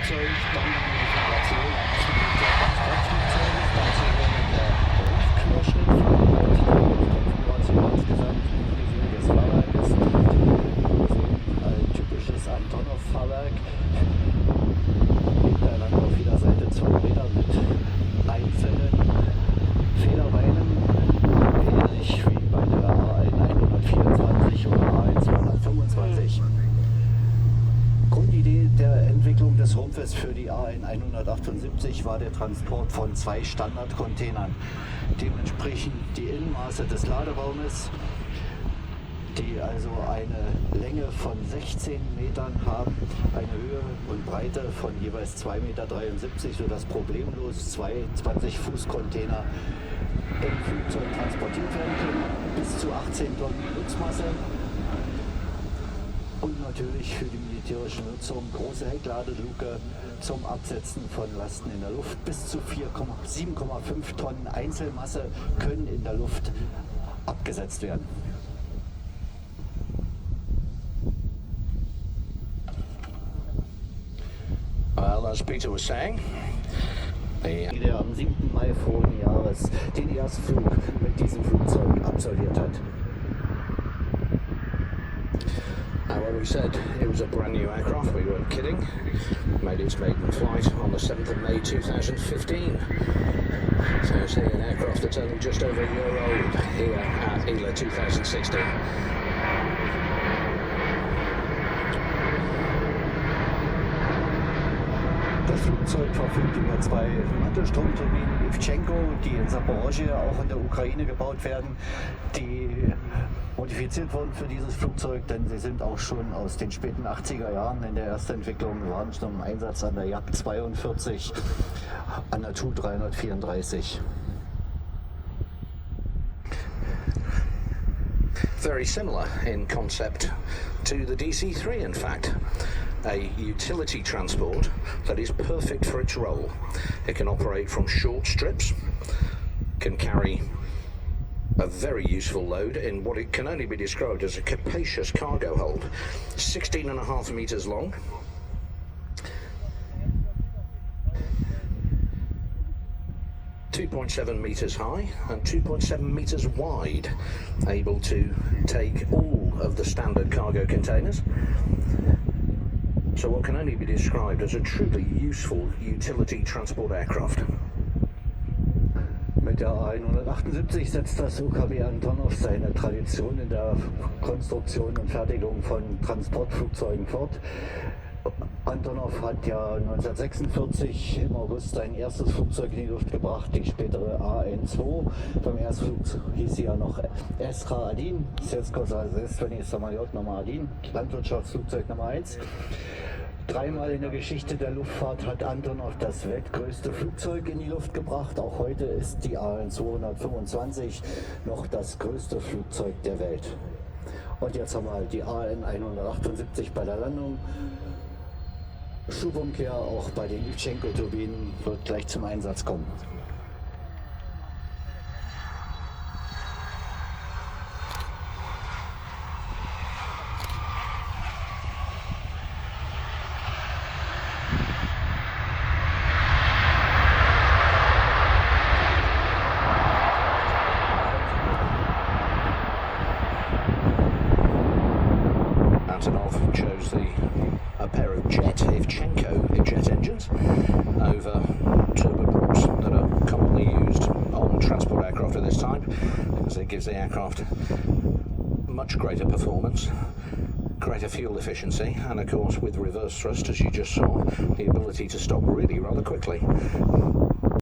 Flugzeug, dann die Modifikation eines Militärtransportflugzeuges, dazu der Rumpfquerschnitt verwendet, die Konfiguration insgesamt inklusive des Fahrwerkes. Wir sehen ein typisches Antonov-Fahrwerk, hintereinander auf jeder Seite 2 Räder mit einzelnen Federbeinen, ähnlich wie bei der AN124 oder AN225. Grundidee der Entwicklung des Rumpfes für die AN178 war der Transport von 2 Standardcontainern. Dementsprechend die Innenmaße des Laderaumes, die also eine Länge von 16 Metern haben, eine Höhe und Breite von jeweils 2,73 Meter, sodass problemlos 2 20-Fuß-Container im Flugzeug transportiert werden können, bis zu 18 Tonnen Nutzmasse. Und natürlich für die militärische Nutzung große Heckladeluke zum Absetzen von Lasten in der Luft. Bis zu 7,5 Tonnen Einzelmasse können in der Luft abgesetzt werden. Well, as Peter was saying, Der am 7. Mai vorigen Jahres den Erstflug mit diesem Flugzeug absolviert hat. well, we said it was a brand new aircraft, we weren't kidding. Made its maiden flight on the 7th of May 2015. So seeing an aircraft that's only just over a year old here at ELA 2016. Das Flugzeug verfügt über 2 Mantelstromturbinen Ivchenko, die in Saporosje, auch in der Ukraine, gebaut werden, die modifiziert wurden für dieses Flugzeug, denn sie sind auch schon aus den späten 80er Jahren in der Erstentwicklung, waren schon im Einsatz an der Jak 42, an der Tu 334. Very similar in concept to the DC-3, in fact. A utility transport that is perfect for its role. It can operate from short strips, can carry a very useful load in what it can only be described as a capacious cargo hold. 16.5 meters long. .7 meters high and 2.7 meters wide, able to take all of the standard cargo containers. So what can only be described as a truly useful utility transport aircraft. Mit der A178 setzt das UKW Antonov seine Tradition in der Konstruktion und Fertigung von Transportflugzeugen fort. Antonov hat ja 1946 im August sein erstes Flugzeug in die Luft gebracht, die spätere AN2. Beim Erstflug hieß sie ja noch Esra Adin, Selskoza-Sestvenny Samolot Nummer Adin, Landwirtschaftsflugzeug Nummer 1. Dreimal in der Geschichte der Luftfahrt hat Antonov das weltgrößte Flugzeug in die Luft gebracht. Auch heute ist die AN225 noch das größte Flugzeug der Welt. Und jetzt haben wir halt die AN178 bei der Landung. Schubumkehr auch bei den Ivchenko-Turbinen wird gleich zum Einsatz kommen. Antonov chose a pair of Ivchenko jet engines over turboprops that are commonly used on transport aircraft at this time, because it gives the aircraft much greater performance, greater fuel efficiency, and of course with reverse thrust, as you just saw, the ability to stop really rather quickly.